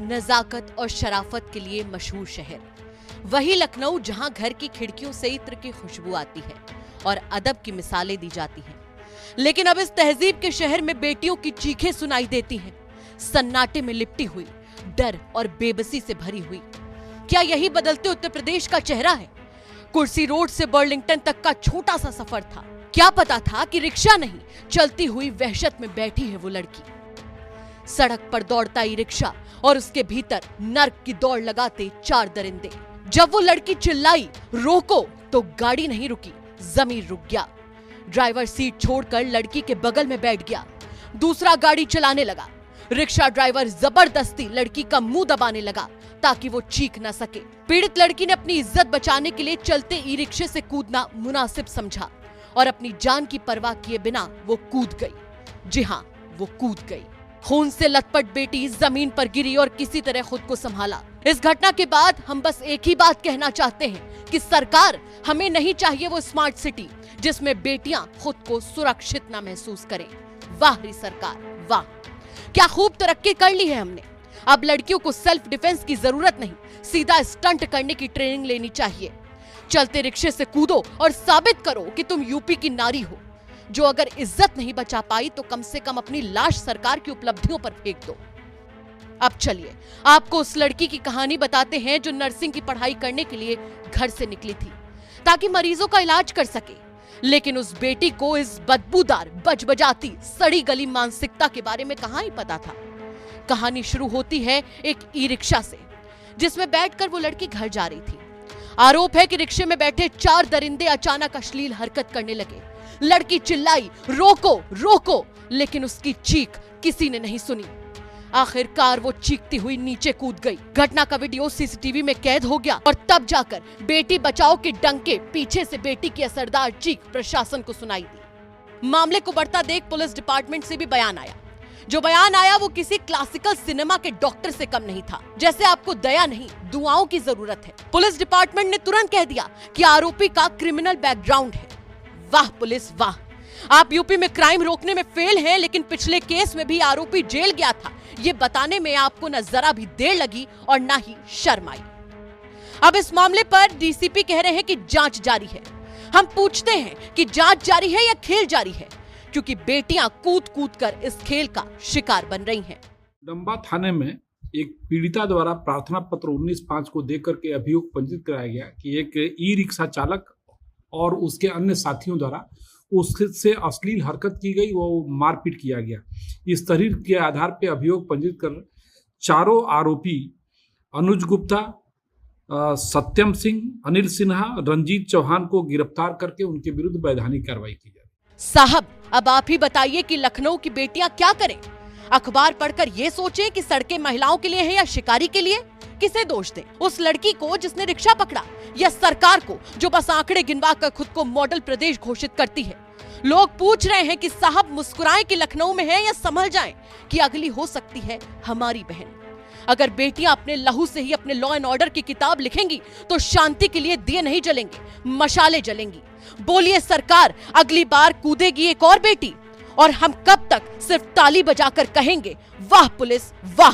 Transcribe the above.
नजाकत और शराफत के लिए मशहूर शहर, वही लखनऊ जहां घर की खिड़कियों से इत्र की खुशबू आती है और अदब की मिसालें दी जाती हैं। लेकिन अब इस तहजीब के शहर में बेटियों की चीखें सुनाई देती हैं, सन्नाटे में लिपटी हुई, डर और बेबसी से भरी हुई। क्या यही बदलते उत्तर प्रदेश का चेहरा है? कुर्सी रोड से बर्लिंगटन तक का छोटा सा सफर था। क्या पता था कि रिक्शा नहीं, चलती हुई वहशत में बैठी है वो लड़की। सड़क पर दौड़ता ई रिक्शा और उसके भीतर नर्क की दौड़ लगाते 4 दरिंदे। जब वो लड़की चिल्लाई रोको, तो गाड़ी नहीं रुकी, जमीन रुक गया। ड्राइवर सीट छोड़कर लड़की के बगल में बैठ गया, दूसरा गाड़ी चलाने लगा। रिक्शा ड्राइवर जबरदस्ती लड़की का मुंह दबाने लगा ताकि वो चीख न सके। पीड़ित लड़की ने अपनी इज्जत बचाने के लिए चलते ई रिक्शे से कूदना मुनासिब समझा और अपनी जान की परवाह किए बिना वो कूद गई। जी हाँ, वो कूद गई। खून से लथपथ बेटी जमीन पर गिरी और किसी तरह खुद को संभाला। इस घटना के बाद हम बस एक ही बात कहना चाहते हैं कि सरकार, हमें नहीं चाहिए वो स्मार्ट सिटी जिसमें बेटियां खुद को सुरक्षित न महसूस करें। वाह री सरकार, वाह! क्या खूब तरक्की कर ली है हमने। अब लड़कियों को सेल्फ डिफेंस की जरूरत नहीं, सीधा स्टंट करने की ट्रेनिंग लेनी चाहिए। चलते रिक्शे से कूदो और साबित करो कि तुम यूपी की नारी हो, जो अगर इज्जत नहीं बचा पाई तो कम से कम अपनी लाश सरकार की उपलब्धियों पर फेंक दो। अब चलिए आपको उस लड़की की कहानी बताते हैं जो नर्सिंग की पढ़ाई करने के लिए घर से निकली थी ताकि मरीजों का इलाज कर सके। लेकिन उस बेटी को इस बदबूदार, बजबजाती, सड़ी गली मानसिकता के बारे में कहां ही पता था। कहानी शुरू होती है एक ई रिक्शा से जिसमें बैठकर वो लड़की घर जा रही थी। आरोप है कि रिक्शे में बैठे 4 दरिंदे अचानक अश्लील हरकत करने लगे। लड़की चिल्लाई रोको रोको, लेकिन उसकी चीख किसी ने नहीं सुनी। आखिरकार वो चीखती हुई नीचे कूद गई। घटना का वीडियो सीसीटीवी में कैद हो गया और तब जाकर बेटी बचाओ के डंके पीछे से बेटी की असरदार चीख प्रशासन को सुनाई दी। मामले को बढ़ता देख पुलिस डिपार्टमेंट से भी बयान आया। जो बयान आया वो किसी क्लासिकल सिनेमा के डॉक्टर से कम नहीं था। जैसे आपको दया नहीं, दुआओं की जरूरत है। पुलिस डिपार्टमेंट ने तुरंत कह दिया कि आरोपी का क्रिमिनल बैकग्राउंड है। वाह पुलिस वाह! आप यूपी में क्राइम रोकने में फेल हैं, लेकिन पिछले केस में भी आरोपी जेल गया था, ये बताने में आपको न जरा भी देर लगी और न ही शर्म आई। अब इस मामले पर डीसीपी कह रहे हैं कि जांच जारी है। हम पूछते हैं कि जांच जारी है या खेल जारी है, क्योंकि बेटियां कूद कूद कर इस खेल का शिकार बन रही हैं। डंबा थाने में एक पीड़िता द्वारा प्रार्थना पत्र 19/5 को देकर के अभियोग पंजीकृत कराया गया कि एक ई रिक्शा चालक और उसके अन्य साथियों द्वारा उससे अश्लील हरकत की गई, वो मारपीट किया गया। इस तहरीर के आधार पर अभियोग पंजीकृत कर चारों आरोपी अनुज गुप्ता, सत्यम सिंह, अनिल सिन्हा, रंजीत चौहान को गिरफ्तार करके उनके विरुद्ध वैधानिक कार्रवाई की जाए। साहब, अब आप ही बताइए कि लखनऊ की बेटियां क्या करें? अखबार पढ़कर ये सोचें कि सड़कें महिलाओं के लिए है या शिकारी के लिए? किसे दोष दें? उस लड़की को जिसने रिक्शा पकड़ा, या सरकार को जो बस आंकड़े गिनवा कर खुद को मॉडल प्रदेश घोषित करती है? लोग पूछ रहे हैं कि साहब मुस्कुराएं कि लखनऊ में है, या संभल जाएं कि अगली हो सकती है हमारी बहन। अगर बेटियां अपने लहू से ही अपने लॉ एंड ऑर्डर की किताब लिखेंगी तो शांति के लिए दिए नहीं जलेंगे, मशालें जलेंगी। बोलिए सरकार, अगली बार कूदेगी एक और बेटी? और हम कब तक सिर्फ ताली बजाकर कहेंगे वाह पुलिस वाह?